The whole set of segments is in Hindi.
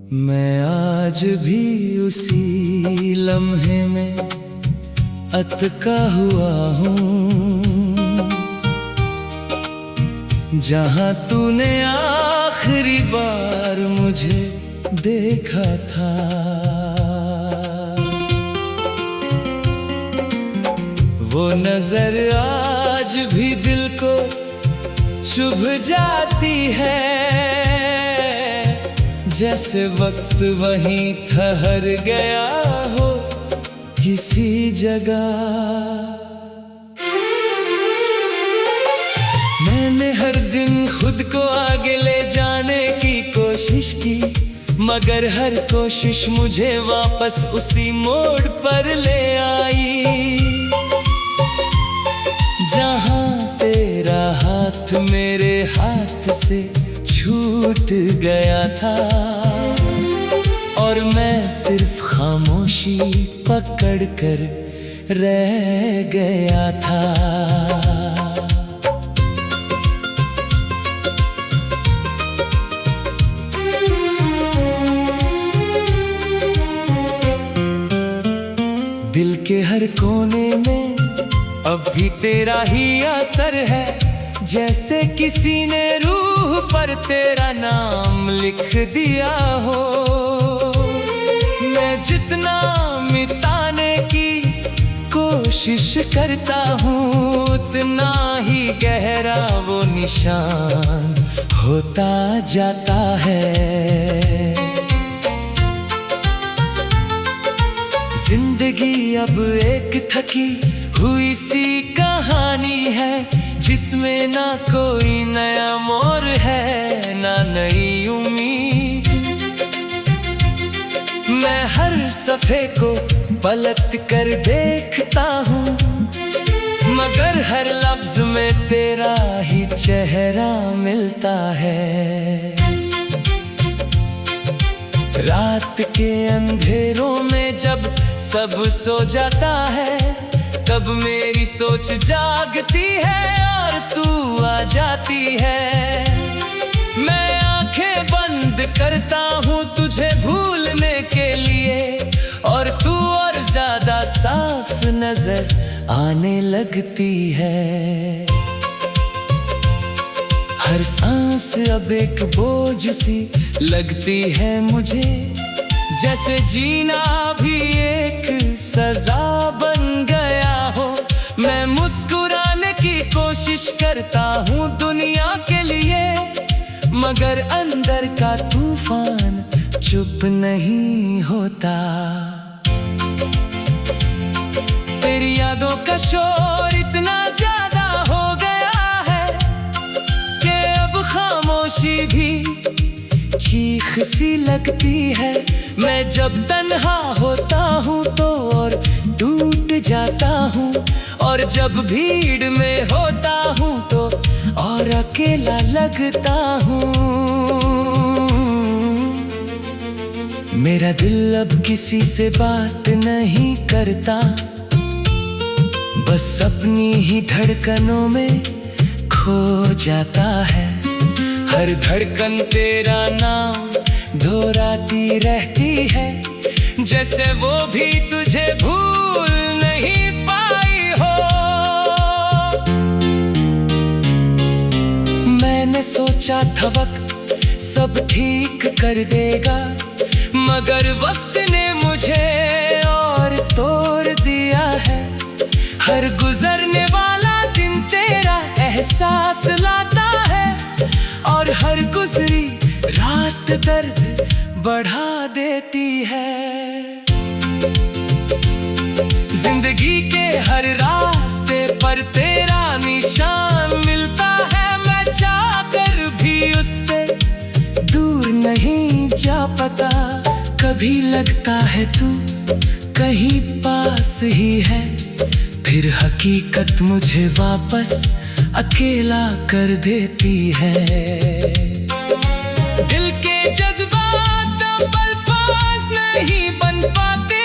मैं आज भी उसी लम्हे में अटका हुआ हूँ जहाँ तूने आखिरी बार मुझे देखा था। वो नजर आज भी दिल को चुभ जाती है, जैसे वक्त वहीं ठहर गया हो किसी जगह। मैंने हर दिन खुद को आगे ले जाने की कोशिश की, मगर हर कोशिश मुझे वापस उसी मोड़ पर ले आई जहां तेरा हाथ मेरे हाथ से छूट गया था और मैं सिर्फ खामोशी पकड़ कर रह गया था। दिल के हर कोने में अब भी तेरा ही असर है, जैसे किसी ने रूह पर तेरा नाम लिख दिया हो। मैं जितना मिटाने की कोशिश करता हूँ, उतना ही गहरा वो निशान होता जाता है। जिंदगी अब एक थकी हुई सी कहानी है, जिसमें ना कोई नया मोड़ है ना नई उम्मीद। मैं हर सफ़े को पलट कर देखता हूँ, मगर हर लफ्ज में तेरा ही चेहरा मिलता है। रात के अंधेरों में जब सब सो जाता है, तब मेरी सोच जागती है और तू आ जाती है। मैं आंखें बंद करता हूँ तुझे भूलने के लिए, और तू और ज्यादा साफ नजर आने लगती है। हर सांस अब एक बोझ सी लगती है मुझे, जैसे जीना भी एक सजा बन गया हो। मैं मुस्कुराने की कोशिश करता हूँ दुनिया के लिए, मगर अंदर का तूफान चुप नहीं होता। तेरी यादों का शोर इतना ज्यादा हो गया है कि अब खामोशी भी चीख सी लगती है। मैं जब तन्हा होता हूँ तो और टूट जाता हूँ, और जब भीड़ में होता हूँ तो और अकेला लगता हूँ। मेरा दिल अब किसी से बात नहीं करता, बस अपनी ही धड़कनों में खो जाता है। हर धड़कन तेरा नाम दोहराती रहती है, जैसे वो भी तुझे भूल नहीं पाई हो। मैंने सोचा था वक्त सब ठीक कर देगा, मगर वक्त ने मुझे और तोड़ दिया है। हर गुजरने वाला दिन तेरा एहसास लाता है, और हर गुजरी रात दर्द बढ़ा देती है। जिंदगी के हर रास्ते पर तेरा निशान मिलता है, मैं चाहकर भी उससे दूर नहीं जा पाता। कभी लगता है तू कहीं पास ही है, फिर हकीकत मुझे वापस अकेला कर देती है। दिल के जज्बात अल्फाज नहीं बन पाते,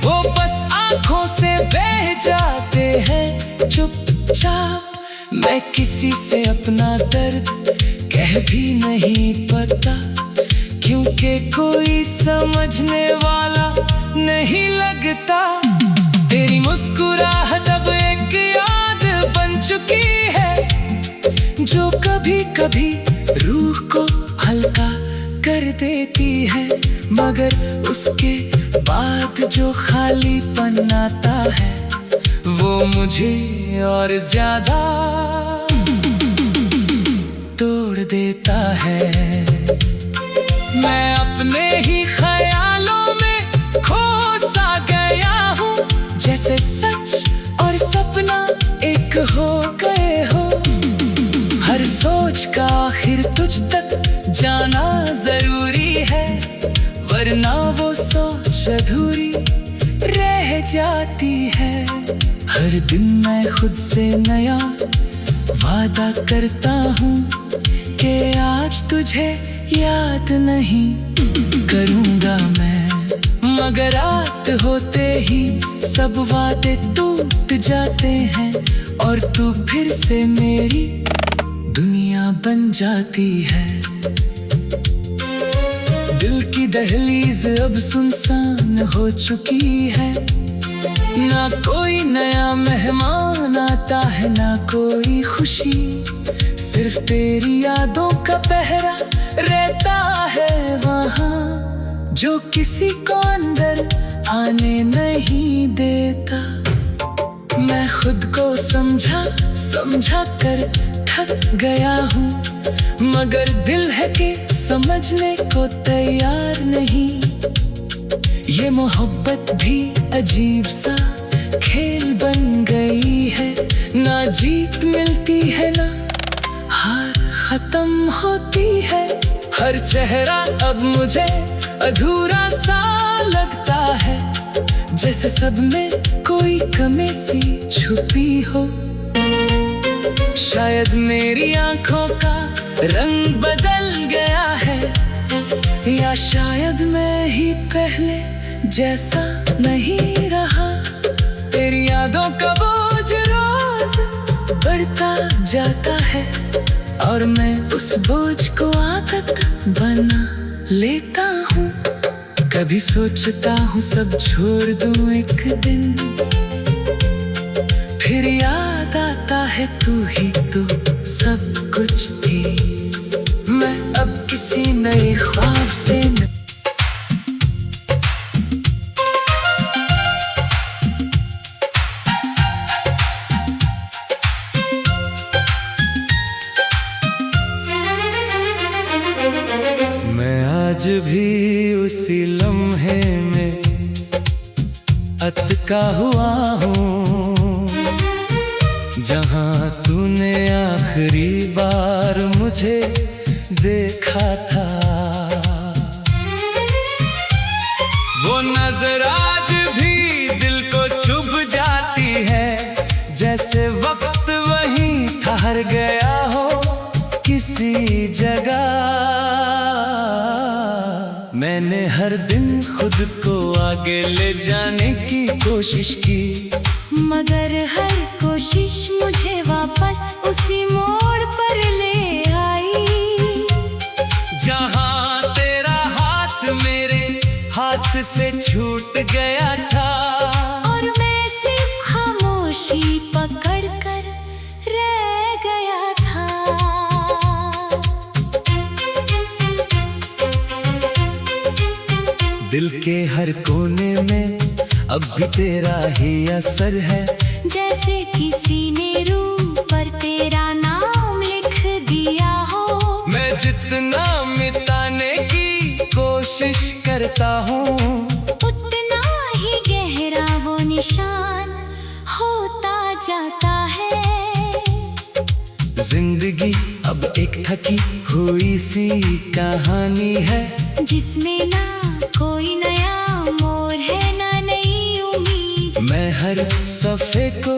वो बस आंखों से बह जाते हैं चुपचाप। मैं किसी से अपना दर्द कह भी नहीं पाता, क्योंकि कोई समझने वाला नहीं लगता। तेरी मुस्कुराहट अब एक याद बन चुकी है, जो कभी कभी रूह को हल्का कर देती है, मगर उसके बाद जो खालीपन आता है वो मुझे और ज्यादा तोड़ देता है। मैं अपने ही ख्यालों में खो सा गया हूँ, जैसे सच और सपना एक हो गए हो। हर सोच का आखिर तुझ तक जाना जरूरी है, वरना वो सोच अधूरी रह जाती है। हर दिन मैं खुद से नया वादा करता हूँ कि आज तुझे याद नहीं करूँगा मैं, मगर रात होते ही सब वादे टूट जाते हैं और तू फिर से मेरी दुनिया बन जाती है। दिल की दहलीज अब सुनसान हो चुकी है, ना कोई नया मेहमान आता है, ना कोई खुशी, सिर्फ तेरी यादों का पहरा रहता है वहाँ, जो किसी को अंदर आने नहीं देता। मैं खुद को समझा कर थक गया हूँ, मगर दिल है कि समझने को तैयार नहीं। ये मोहब्बत भी अजीब सा खेल बन गई है, ना जीत मिलती है ना हार खत्म होती है। हर चेहरा अब मुझे अधूरा सा लगता है, जैसे सब में कोई कमी सी छुपी हो। शायद मेरी आंखों का रंग बदल गया है, या शायद मैं ही पहले जैसा नहीं रहा। तेरी यादों का बोझ रोज बढ़ता जाता है और मैं उस बोझ को आदत बना लेता हूँ। कभी सोचता हूँ सब छोड़ दूँ एक दिन, फिर याद आता है तू ही तो सब कुछ थी। मैं अब किसी नए ख्वाब से मैं आज भी उसी लम्हे में अटका हुआ हूँ, जहाँ तूने आखिरी बार मुझे देखा था। वो नजर आज भी दिल को चुभ जाती है, जैसे वक्त वहीं ठहर गया हो किसी जगह। मैंने हर दिन खुद को आगे ले जाने की कोशिश की, मगर हर कोशिश मुझे वापस उसी मोड़ पर ले आई, जहाँ तेरा हाथ मेरे हाथ से छूट गया था और मैं सिर्फ खामोशी पकड़ कर रह गया था। दिल के हर कोने में अब भी तेरा ही असर है, जैसे किसी ने रूह पर तेरा नाम लिख दिया हो। मैं जितना मिटाने की कोशिश करता हूँ, उतना ही गहरा वो निशान होता जाता है। जिंदगी अब एक थकी हुई सी कहानी है, जिसमें ना कोई नया मोड़ है ना नई उम्मीद। मैं हर सफ़े को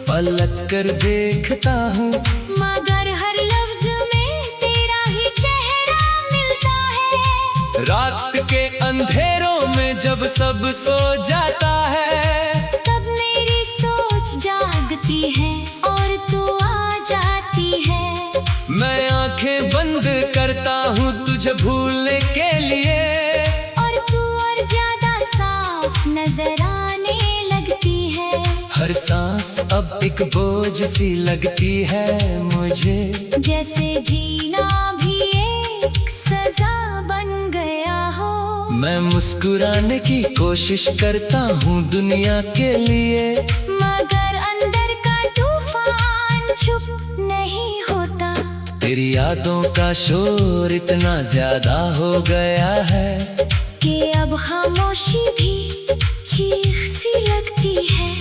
पलट कर देखता हूँ, मगर हर लफ्ज में तेरा ही चेहरा मिलता है। रात के अंधेरों में जब सब सो जाता है, तब मेरी सोच जागती है और तू आ जाती है। मैं आंखें बंद करता हूँ तुझे भूलने के लिए, सांस अब एक बोझ सी लगती है मुझे। जैसे जीना भी एक सजा बन गया हो। मैं मुस्कुराने की कोशिश करता हूँ दुनिया के लिए, मगर अंदर का तूफान चुप नहीं होता। तेरी यादों का शोर इतना ज्यादा हो गया है कि अब खामोशी भी चीख सी लगती है।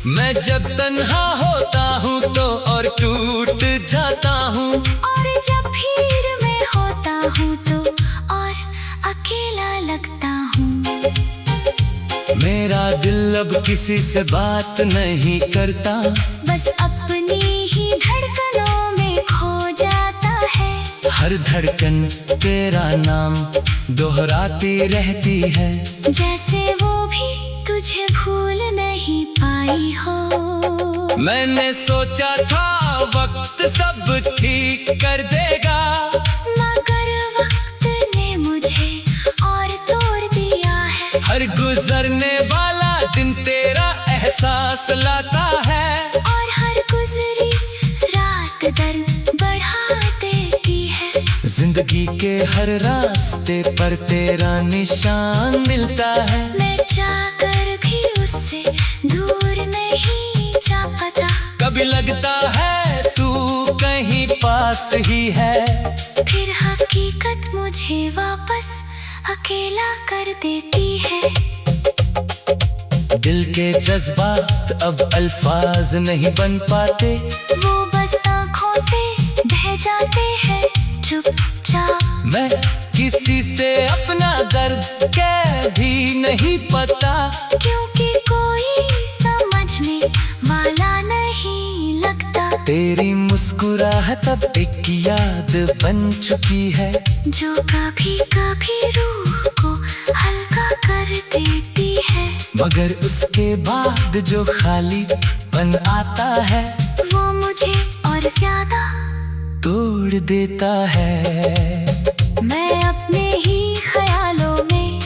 मैं जब तन्हा होता हूँ तो और टूट जाता हूँ, और जब भीड़ में होता हूँ तो और अकेला लगता हूँ। मेरा दिल अब किसी से बात नहीं करता, बस अपनी ही धड़कनों में खो जाता है। हर धड़कन तेरा नाम दोहराती रहती है। जैसे वो भी तुझे भूल नहीं पाई हो। मैंने सोचा था वक्त सब ठीक कर देगा, मगर वक्त ने मुझे और तोड़ दिया है। हर गुजरने वाला दिन तेरा एहसास लाता है, और हर गुजरी रात दर्द बढ़ा देती है। जिंदगी के हर रास्ते पर तेरा निशान मिलता है। मैं जाकर भी उससे दूर नहीं जा पाता। कभी लगता है तू कहीं पास ही है, फिर हकीकत मुझे वापस अकेला कर देती है। दिल के जज्बात अब अल्फाज नहीं बन पाते, वो बस आँखों से बह जाते हैं चुपचाप। मैं किसी से अपना दर्द कह भी नहीं पता, क्योंकि कोई समझने वाला नहीं लगता। तेरी मुस्कुराहट अब एक याद बन चुकी है, जो कभी कभी रूह को हल्का कर देती है। मगर उसके बाद जो खालीपन आता है वो मुझे और ज्यादा तोड़ देता है। मैं अपने ही ख्यालों में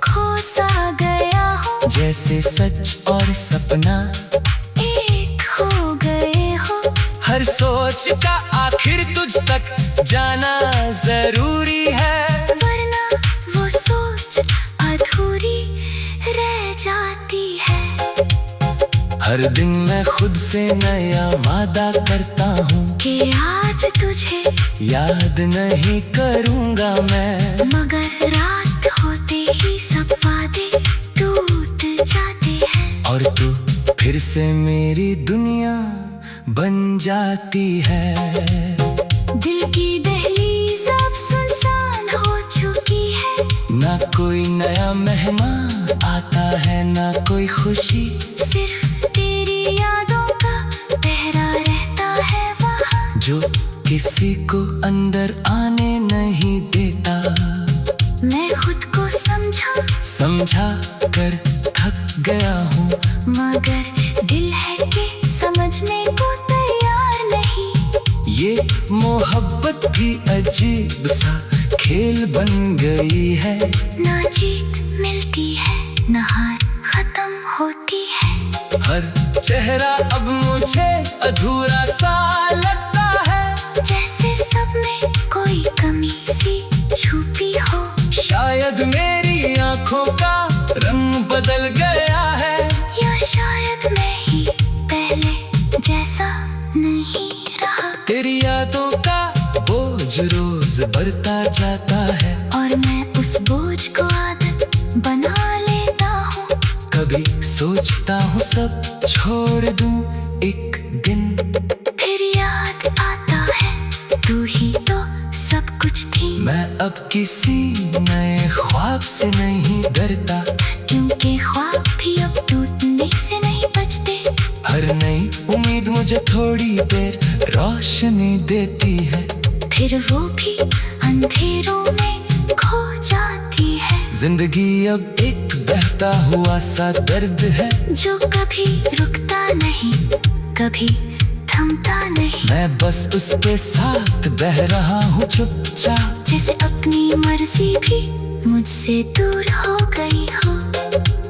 खो सा गया हूँ। जैसे सच और सपना एक हो गए हो। हर सोच का आखिर तुझ तक जाना जरूरी है, वरना वो सोच अधूरी रह जाती है। हर दिन मैं खुद से नया वादा करता हूँ कि आज तुझे याद नहीं करूँगा मैं, मगर रात होते ही सब वादे टूट जाते हैं। और तू फिर से मेरी दुनिया बन जाती है। दिल की दहलीज अब सुनसान हो चुकी है। ना कोई नया मेहमान आता है, ना कोई खुशी, सिर्फ तेरी यादों का पहरा रहता है वहाँ, जो किसी को अंदर आने नहीं देता। मैं खुद को समझा कर थक गया हूँ, मगर दिल है कि समझने को तैयार नहीं। ये मोहब्बत भी अजीब सा खेल बन गई है। ना जीत मिलती है, ना हार खत्म होती है। हर चेहरा अब मुझे अधूरा सा लगता है, जैसे सब में कोई कमी सी छुपी हो। शायद मेरी आँखों का रंग बदल गया है, या शायद मैं ही पहले जैसा नहीं रहा। तेरी यादों का बोझ रोज बढ़ता जाता है, और मैं उस बोझ को आदत बना लेता हूँ। कभी सोचता हूँ सब छोड़ दूँ एक दिन, फिर याद आता है तू ही तो सब कुछ थी। मैं अब किसी नए ख्वाब से नहीं डरता, क्योंकि ख्वाब भी अब टूटने से नहीं बचते। हर नई उम्मीद मुझे थोड़ी देर रोशनी देती है, फिर वो भी अंधेरों में खो जाती है। जिंदगी अब एक बहता हुआ सा दर्द है, जो कभी रुकता नहीं, कभी थमता नहीं। मैं बस उसके साथ बह रहा हूँ चुपचाप, जैसे अपनी मर्जी भी मुझसे दूर हो गई हो।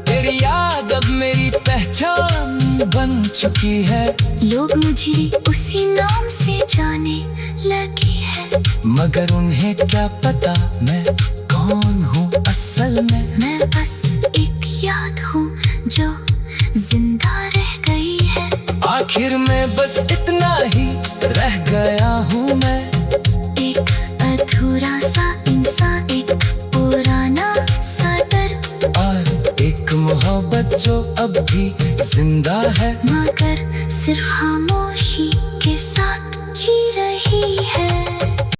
तेरी याद अब मेरी पहचान बन चुकी है। लोग मुझे उसी नाम से जाने लगे हैं। मगर उन्हें क्या पता मैं कौन हूँ असल में। मैं बस एक याद हूँ जो जिंदा रह गई है। आखिर में बस इतना ही रह गया हूँ मैं।